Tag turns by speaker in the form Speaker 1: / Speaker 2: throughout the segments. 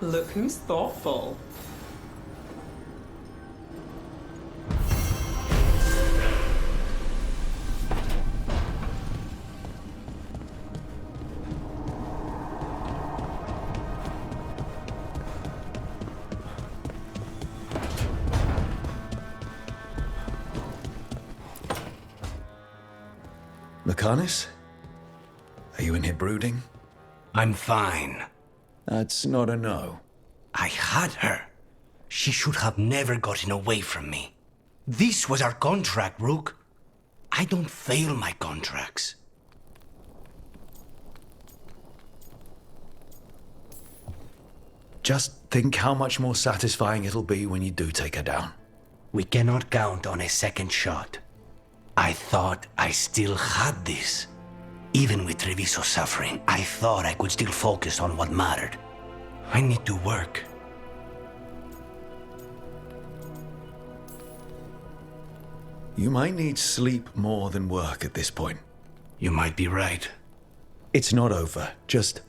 Speaker 1: Look who's thoughtful.
Speaker 2: Mechanis? Are you in here brooding?
Speaker 3: I'm fine.
Speaker 2: That's not a no.
Speaker 3: I had her. She should have never gotten away from me. This was our contract, Rook. I don't fail my contracts.
Speaker 2: Just think how much more satisfying it'll be when you do take her down.
Speaker 3: We cannot count on a second shot. I thought I still had this. Even with Treviso suffering, I thought I could still focus on what mattered. I need to work.
Speaker 2: You might need sleep more than work at this point.
Speaker 3: You might be right.
Speaker 2: It's not over. Just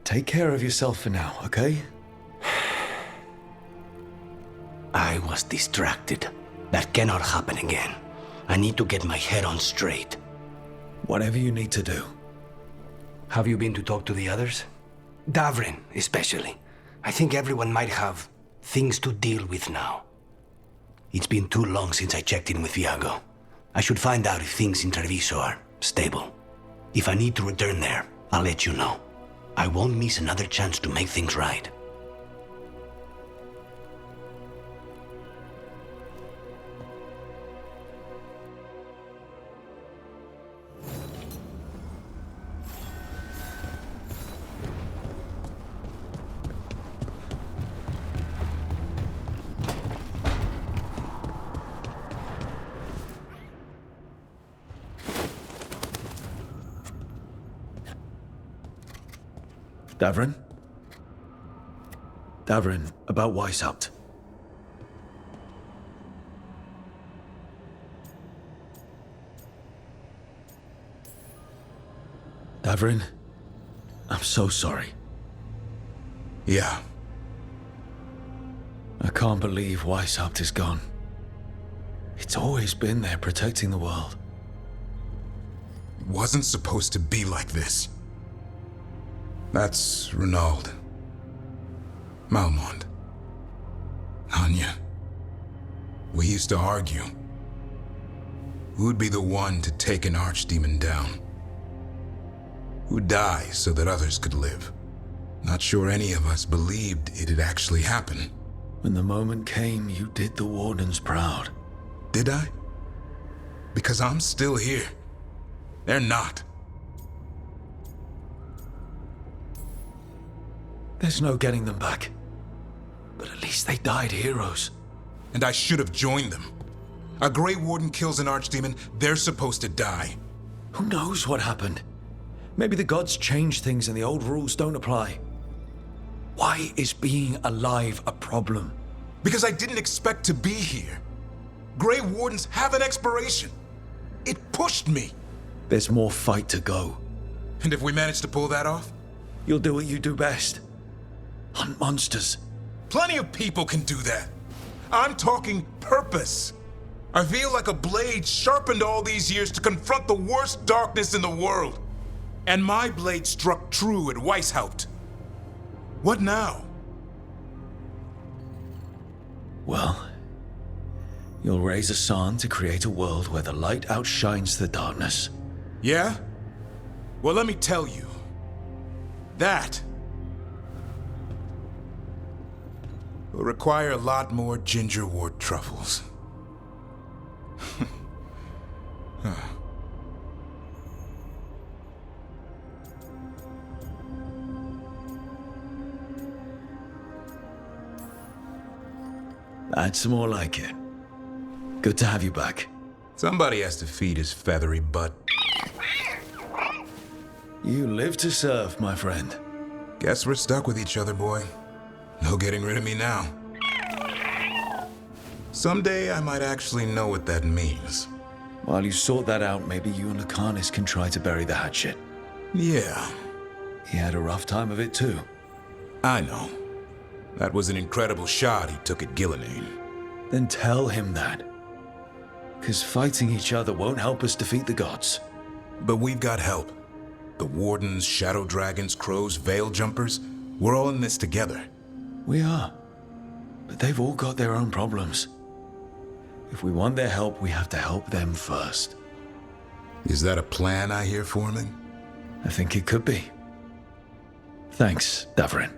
Speaker 2: take care of yourself for now, okay?
Speaker 3: I was distracted. That cannot happen again. I need to get my head on straight.
Speaker 2: Whatever you need to do.
Speaker 3: Have you been to talk to the others? Davrin, especially. I think everyone might have things to deal with now. It's been too long since I checked in with Viago. I should find out if things in Treviso are stable. If I need to return there, I'll let you know. I won't miss another chance to make things right.
Speaker 2: Davrin? Davrin, about Weishaupt. Davrin, I'm so sorry.
Speaker 4: Yeah.
Speaker 2: I can't believe Weishaupt is gone. It's always been there protecting the world.
Speaker 4: It wasn't supposed to be like this. That's Renaud. Malmond. Anya. We used to argue. Who'd be the one to take an archdemon down? Who'd die so that others could live? Not sure any of us believed it'd actually happen.
Speaker 2: When the moment came, you did the Wardens proud.
Speaker 4: Did I? Because I'm still here. They're not.
Speaker 2: There's no getting them back. But at least they died heroes.
Speaker 4: And I should have joined them. A Grey Warden kills an archdemon, they're supposed to die.
Speaker 2: Who knows what happened? Maybe the gods changed things and the old rules don't apply. Why is being alive a problem?
Speaker 4: Because I didn't expect to be here. Grey Wardens have an expiration. It pushed me.
Speaker 2: There's more fight to go.
Speaker 4: And if we manage to pull that off?
Speaker 2: You'll do what you do best. Hunt monsters.
Speaker 4: Plenty of people can do that. I'm talking purpose. I feel like a blade sharpened all these years to confront the worst darkness in the world. And my blade struck true at Weishaupt. What now?
Speaker 2: Well, you'll raise a San to create a world where the light outshines the darkness.
Speaker 4: Yeah? Well, let me tell you. That will require a lot more gingerwort truffles.
Speaker 2: That's more like it. Good to have you back.
Speaker 4: Somebody has to feed his feathery butt.
Speaker 2: You live to serve, my friend.
Speaker 4: Guess we're stuck with each other, boy. No getting rid of me now. Someday I might actually know what that means.
Speaker 2: While you sort that out, maybe you and Lucanus can try to bury the hatchet.
Speaker 4: Yeah.
Speaker 2: He had a rough time of it too.
Speaker 4: I know. That was an incredible shot he took at Gillenane.
Speaker 2: Then tell him that. Because fighting each other won't help us defeat the gods.
Speaker 4: But we've got help. The Wardens, Shadow Dragons, Crows, Veil Jumpers, we're all in this together.
Speaker 2: We are. But they've all got their own problems. If we want their help, we have to help them first.
Speaker 4: Is that a plan I hear, Foreman?
Speaker 2: I think it could be. Thanks, Davrin.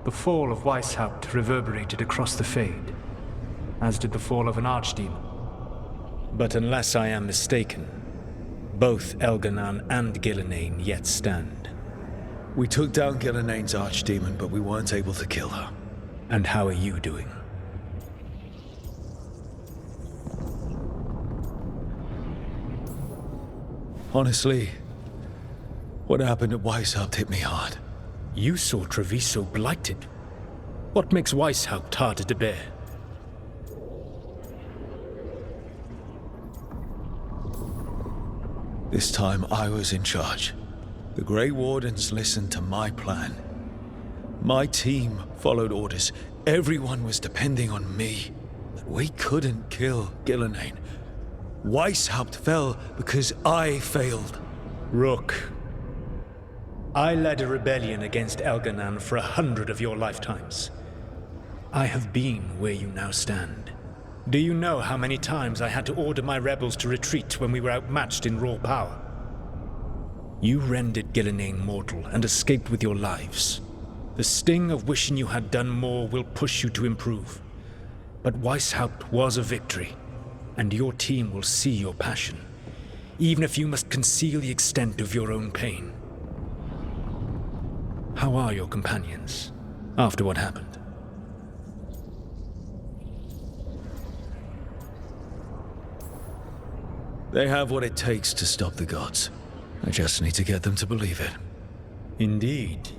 Speaker 1: The fall of Weishaupt reverberated across the Fade, as did the fall of an archdemon. But unless I am mistaken, both Elganan and Gillenane yet stand.
Speaker 2: We took down Gillenane's archdemon, but we weren't able to kill her.
Speaker 1: And how are you doing?
Speaker 2: Honestly, what happened at Weishaupt hit me hard.
Speaker 1: You saw Treviso blighted. What makes Weishaupt harder to bear?
Speaker 2: This time I was in charge. The Grey Wardens listened to my plan. My team followed orders. Everyone was depending on me. But we couldn't kill Gillenane. Weishaupt fell because I failed.
Speaker 1: Rook, I led a rebellion against Elganan for 100 of your lifetimes. I have been where you now stand. Do you know how many times I had to order my rebels to retreat when we were outmatched in raw power? You rendered Gillenane mortal and escaped with your lives. The sting of wishing you had done more will push you to improve. But Weishaupt was a victory, and your team will see your passion, even if you must conceal the extent of your own pain. How are your companions, after what happened?
Speaker 2: They have what it takes to stop the gods. I just need to get them to believe it.
Speaker 1: Indeed.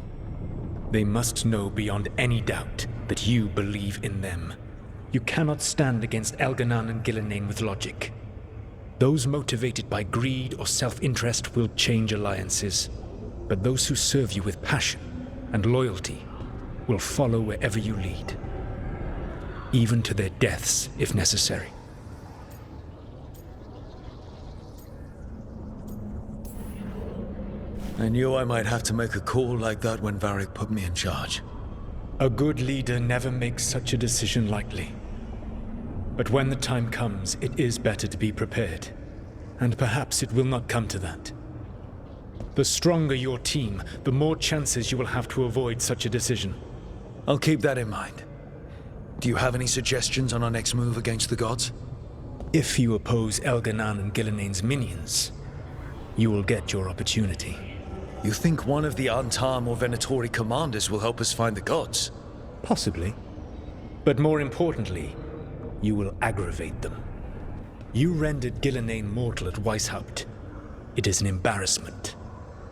Speaker 1: They must know beyond any doubt that you believe in them. You cannot stand against Elganan and Gillenane with logic. Those motivated by greed or self-interest will change alliances, but those who serve you with passion and loyalty will follow wherever you lead, even to their deaths if necessary.
Speaker 2: I knew I might have to make a call like that when Varric put me in charge.
Speaker 1: A good leader never makes such a decision lightly. But when the time comes, it is better to be prepared. And perhaps it will not come to that. The stronger your team, the more chances you will have to avoid such a decision.
Speaker 2: I'll keep that in mind. Do you have any suggestions on our next move against the gods?
Speaker 1: If you oppose Elganan and Gillenane's minions, you will get your opportunity.
Speaker 2: You think one of the Antam or Venatori commanders will help us find the gods?
Speaker 1: Possibly. But more importantly, you will aggravate them. You rendered Gillenane mortal at Weishaupt. It is an embarrassment,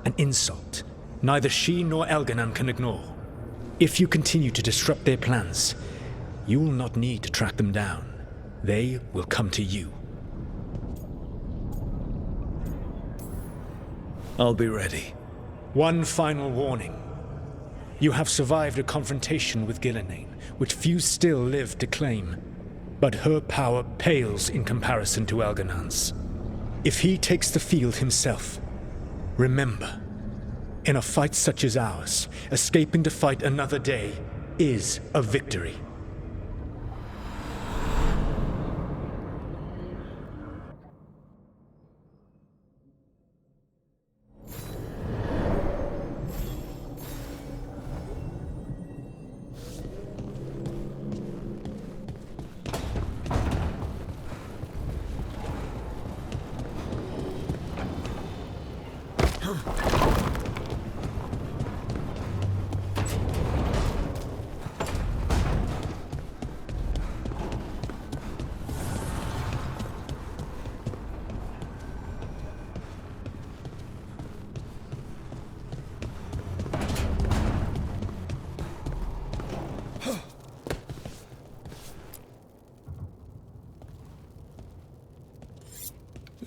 Speaker 1: an insult, neither she nor Elganan can ignore. If you continue to disrupt their plans, you will not need to track them down. They will come to you.
Speaker 2: I'll be ready.
Speaker 1: One final warning. You have survived a confrontation with Gillenane, which few still live to claim. But her power pales in comparison to Elganan's. If he takes the field himself, remember, in a fight such as ours, escaping to fight another day is a victory.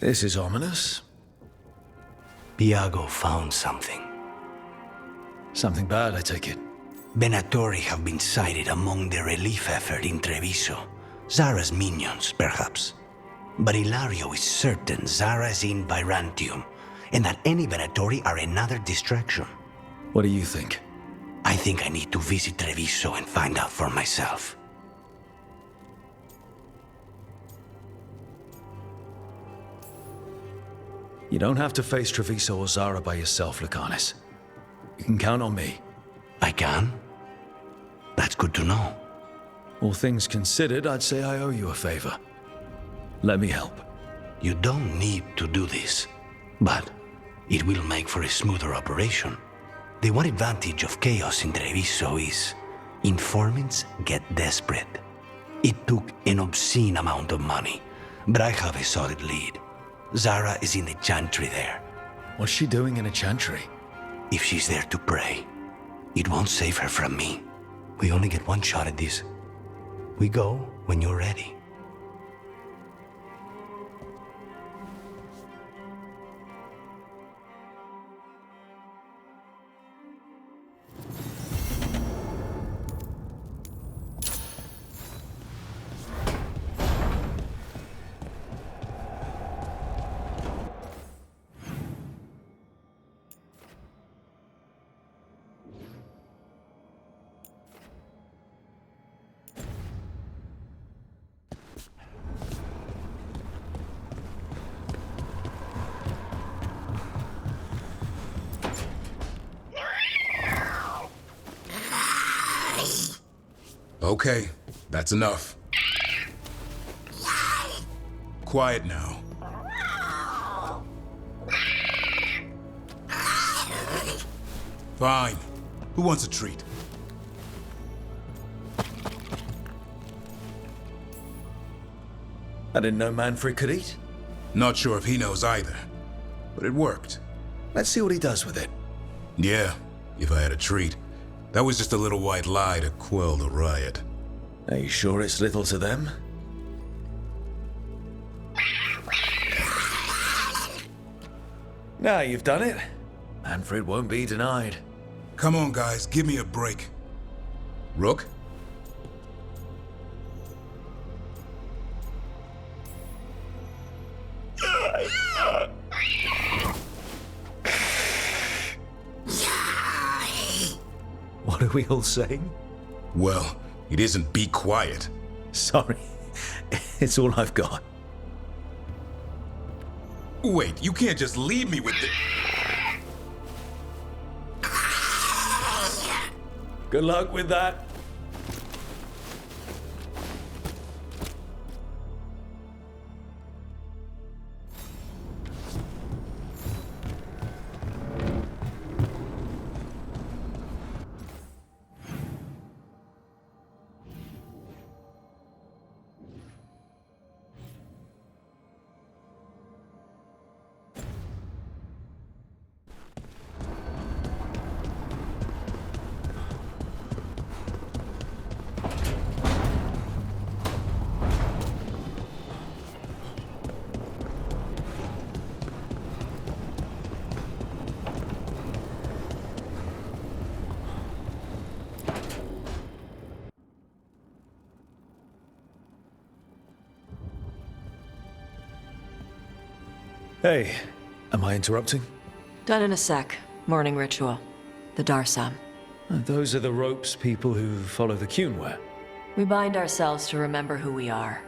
Speaker 2: This is ominous.
Speaker 3: Viago found something.
Speaker 2: Something bad, I take it.
Speaker 3: Venatori have been sighted among the relief effort in Treviso. Zara's minions, perhaps. But Ilario is certain Zara is in Byzantium, and that any Venatori are another distraction.
Speaker 2: What do you think?
Speaker 3: I think I need to visit Treviso and find out for myself.
Speaker 2: You don't have to face Treviso or Zara by yourself, Lucanus. You can count on me.
Speaker 3: I can? That's good to know.
Speaker 2: All things considered, I'd say I owe you a favor. Let me help.
Speaker 3: You don't need to do this, but it will make for a smoother operation. The one advantage of chaos in Treviso is informants get desperate. It took an obscene amount of money, but I have a solid lead. Zara is in the chantry there.
Speaker 2: What's she doing in a chantry?
Speaker 3: If she's there to pray, it won't save her from me. We only get one shot at this. We go when you're ready.
Speaker 4: Okay, that's enough. Quiet now. Fine. Who wants a treat?
Speaker 2: I didn't know Manfred could eat.
Speaker 4: Not sure if he knows either, but it worked.
Speaker 2: Let's see what he does with it.
Speaker 4: Yeah, if I had a treat. That was just a little white lie to quell the riot.
Speaker 2: Are you sure it's little to them? Now you've done it. Manfred won't be denied.
Speaker 4: Come on, guys, give me a break. Rook?
Speaker 2: What are we all saying?
Speaker 4: Well, it isn't be quiet.
Speaker 2: Sorry. It's all I've got.
Speaker 4: Wait, you can't just leave me with the...
Speaker 2: Good luck with that. Hey, am I interrupting?
Speaker 5: Done in a sec. Morning ritual. The Darsam.
Speaker 2: Those are the ropes people who follow the Qun wear.
Speaker 5: We bind ourselves to remember who we are.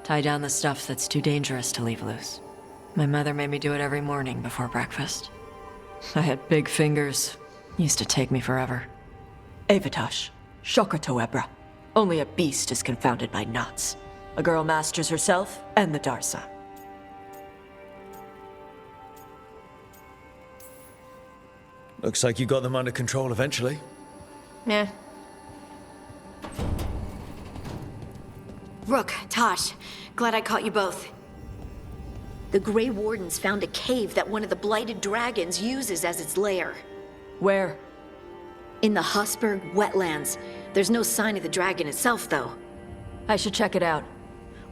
Speaker 5: Tie down the stuff that's too dangerous to leave loose. My mother made me do it every morning before breakfast. I had big fingers. Used to take me forever. Avatash. Shokratoebra. Only a beast is confounded by knots. A girl masters herself and the Darsam.
Speaker 2: Looks like you got them under control eventually.
Speaker 5: Meh.
Speaker 6: Rook, Tosh, glad I caught you both. The Grey Wardens found a cave that one of the Blighted Dragons uses as its lair.
Speaker 5: Where?
Speaker 6: In the Husberg wetlands. There's no sign of the dragon itself, though.
Speaker 5: I should check it out.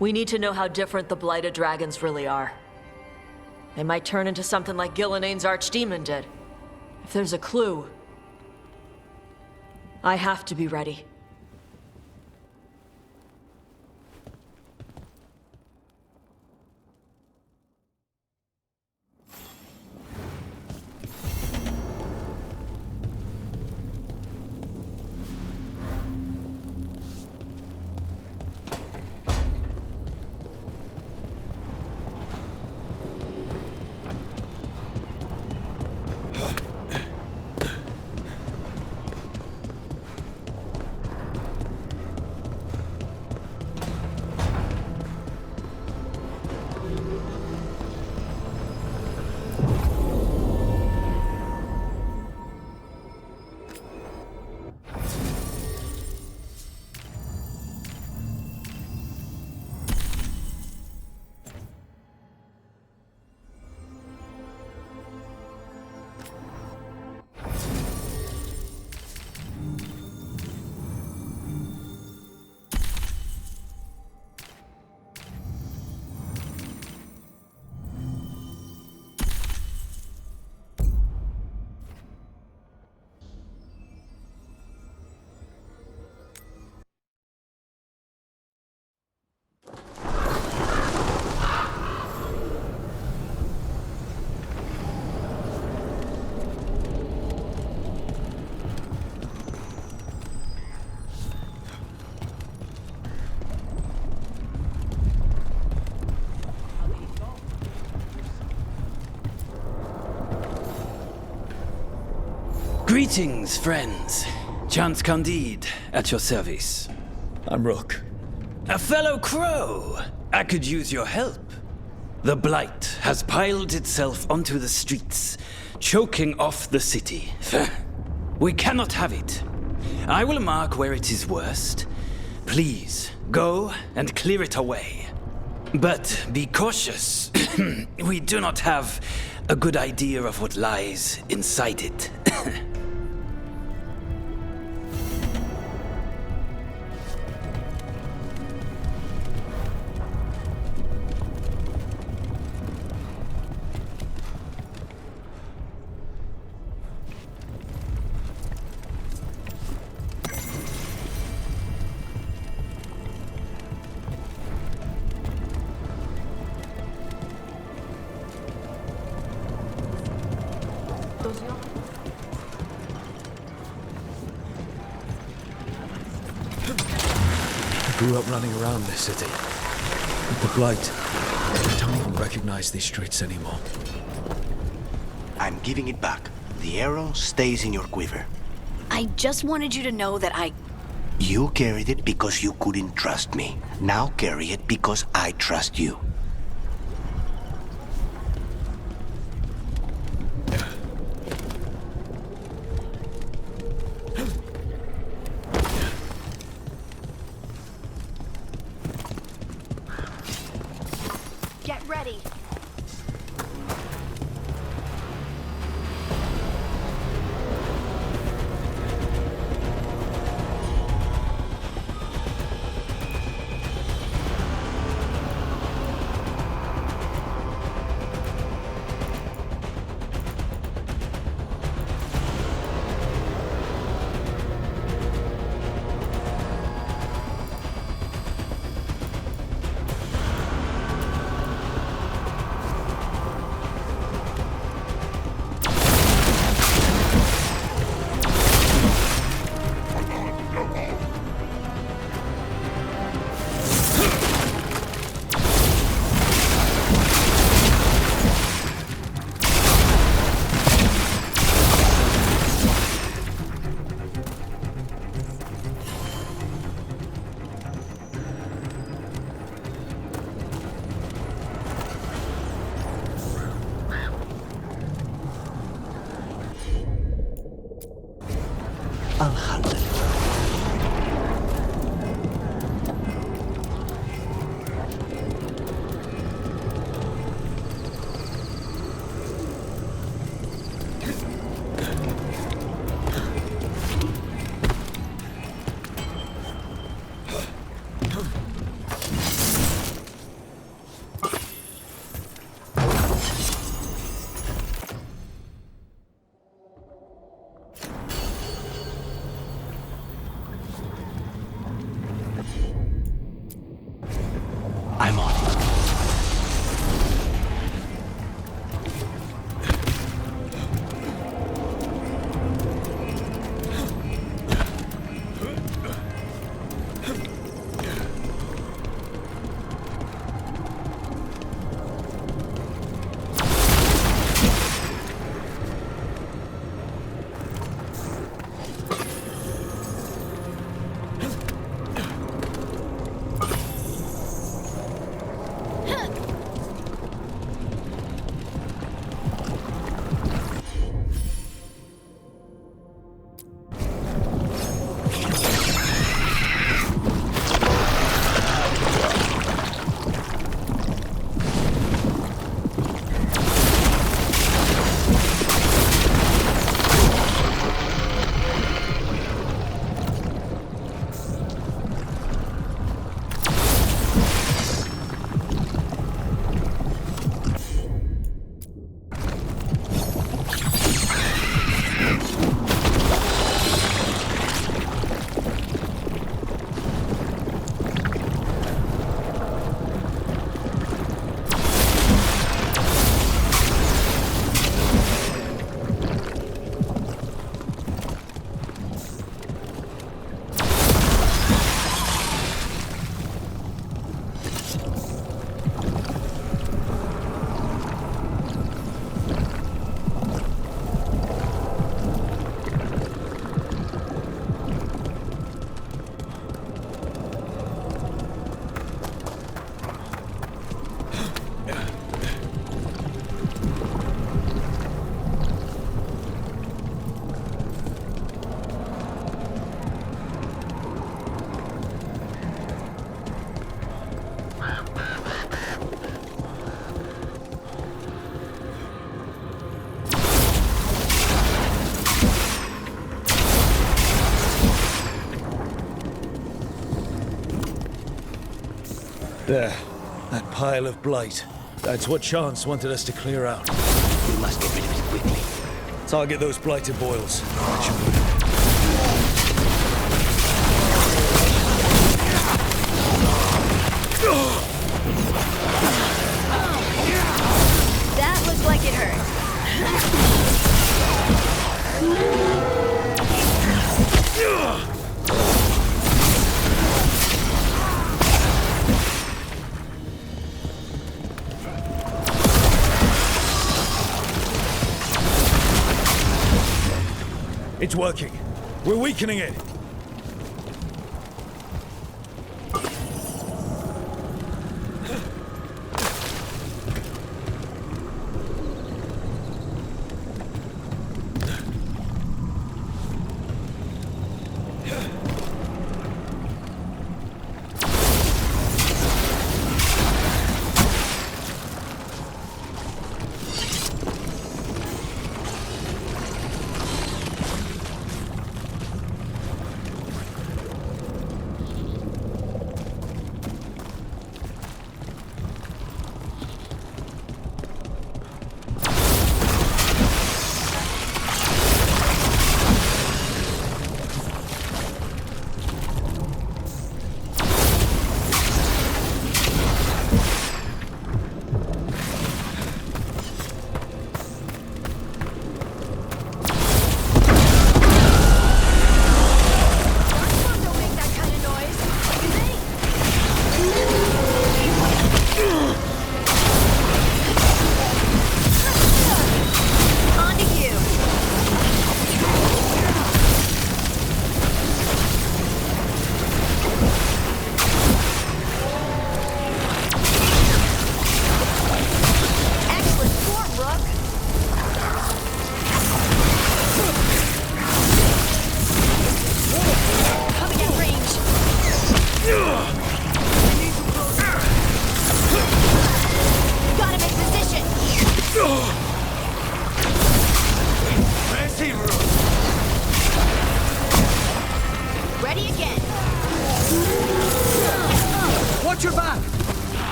Speaker 5: We need to know how different the Blighted Dragons really are. They might turn into something like Gillenane's archdemon did. If there's a clue, I have to be ready.
Speaker 7: Greetings, friends. Chance Candide, at your service.
Speaker 2: I'm Rook.
Speaker 7: A fellow crow! I could use your help. The Blight has piled itself onto the streets, choking off the city. We cannot have it. I will mark where it is worst. Please, go and clear it away. But be cautious. We do not have a good idea of what lies inside it.
Speaker 2: I grew up running around this city. With the Blight, I don't even recognize these streets anymore.
Speaker 3: I'm giving it back. The arrow stays in your quiver.
Speaker 6: I just wanted you to know that
Speaker 3: You carried it because you couldn't trust me. Now carry it because I trust you.
Speaker 6: Get ready.
Speaker 3: I'll handle it. I'm on it.
Speaker 2: There. That pile of blight. That's what Chance wanted us to clear out.
Speaker 3: We must get rid of it quickly.
Speaker 2: Target those blighted boils.
Speaker 6: That looked like it hurt.
Speaker 2: It's working. We're weakening it.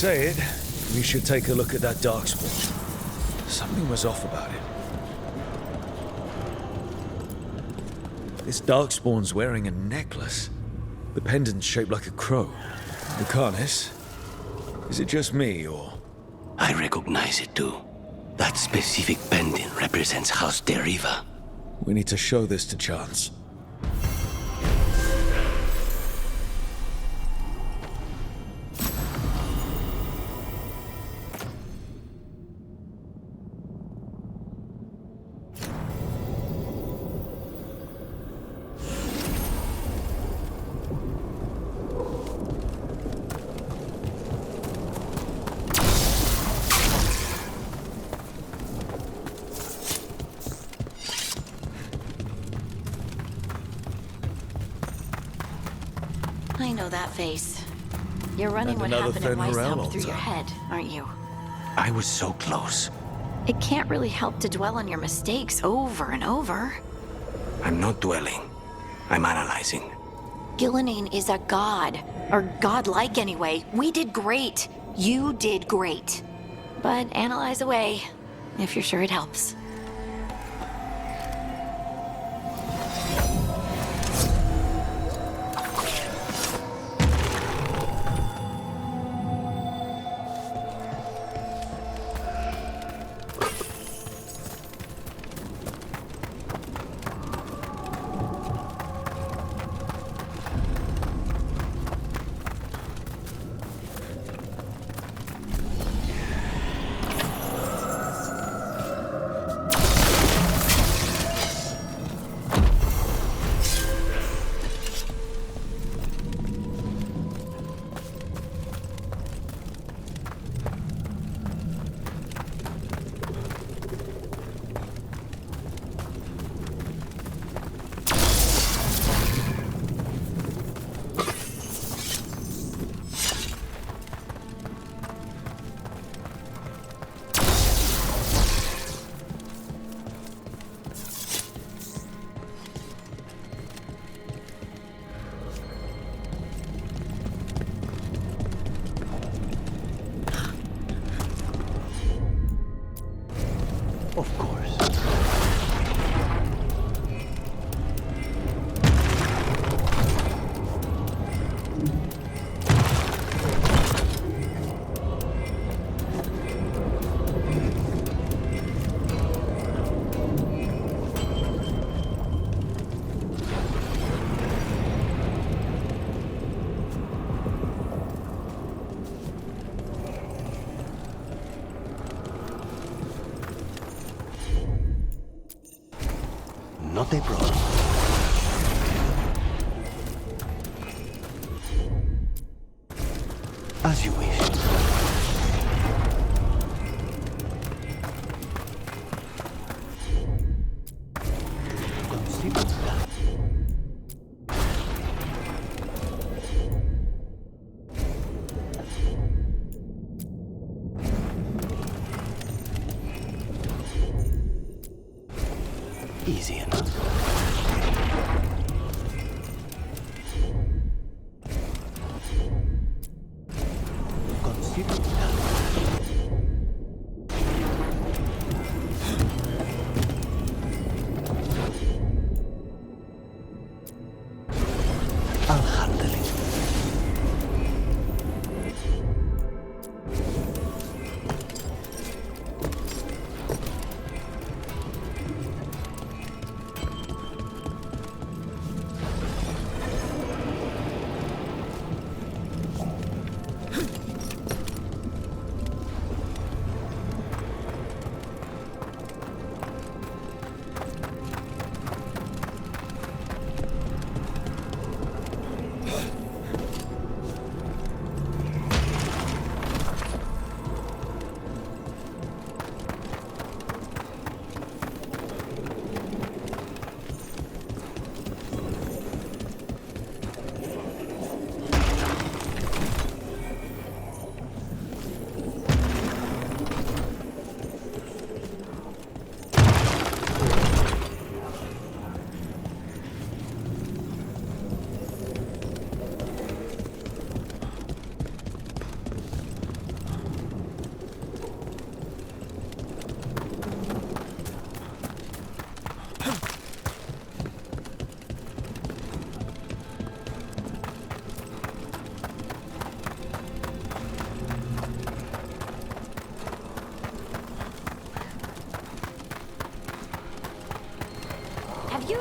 Speaker 2: say it, we should take a look at that darkspawn. Something was off about it. This darkspawn's wearing a necklace. The pendant's shaped like a crow. Lucanus, is it just me, or...?
Speaker 3: I recognize it too. That specific pendant represents House Deriva.
Speaker 2: We need to show this to Chance.
Speaker 6: I know that face. You're running
Speaker 2: And
Speaker 6: what
Speaker 2: another
Speaker 6: happened at
Speaker 2: Fenrirel
Speaker 6: Weishaupt through
Speaker 2: altar.
Speaker 6: your head, aren't you?
Speaker 3: I was so close.
Speaker 6: It can't really help to dwell on your mistakes over and over.
Speaker 3: I'm not dwelling. I'm analyzing.
Speaker 6: Gillenane is a god. Or godlike anyway. We did great. You did great. But analyze away, if you're sure it helps.
Speaker 3: Of course. Not a problem. As you wish. Consider that. Easy enough. Consider that. I'll handle it.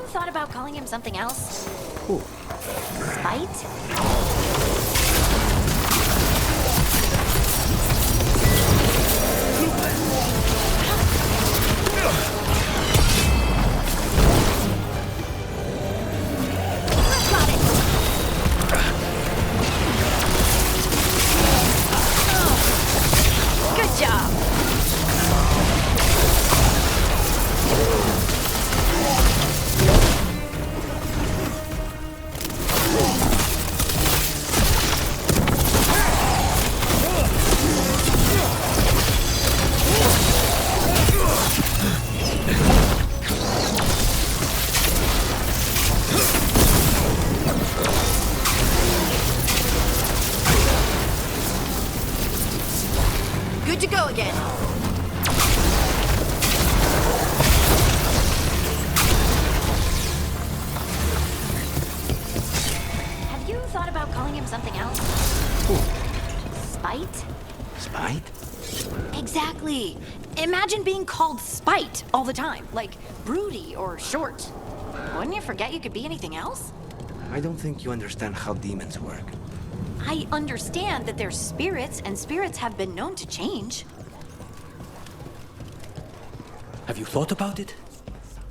Speaker 6: thought about calling him something else?
Speaker 3: Who?
Speaker 6: Spite? Got it! Good job! Good to go again. Have you thought about calling him something else?
Speaker 3: Who?
Speaker 6: Spite?
Speaker 3: Spite?
Speaker 6: Exactly. Imagine being called Spite all the time, like broody or short. Wouldn't you forget you could be anything else?
Speaker 3: I don't think you understand how demons work.
Speaker 6: I understand that they're spirits, and spirits have been known to change.
Speaker 8: Have you thought about it?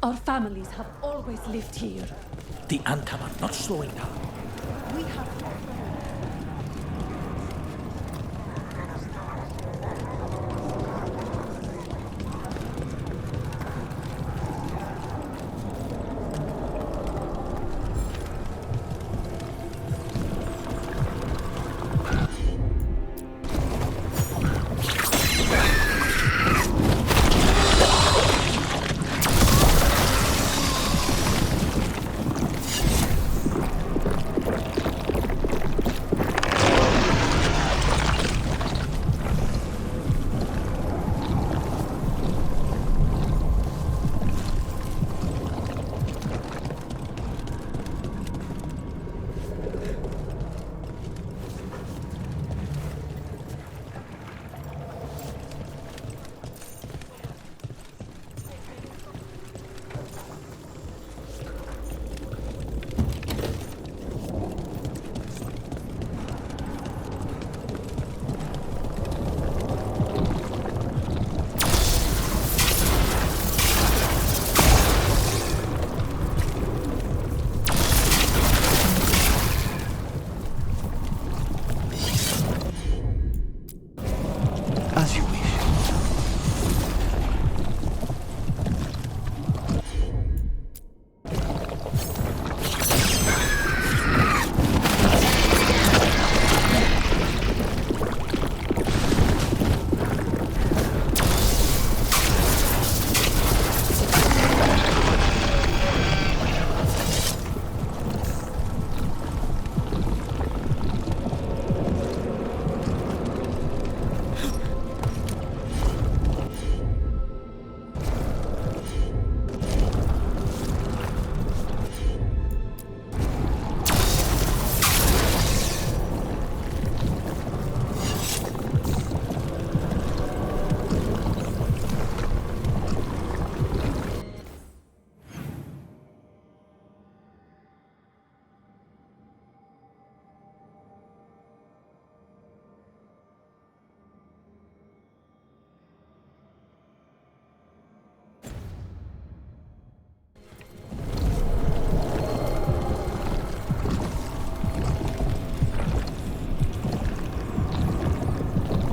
Speaker 9: Our families have always lived here.
Speaker 8: The Antam are not slowing down.
Speaker 9: We have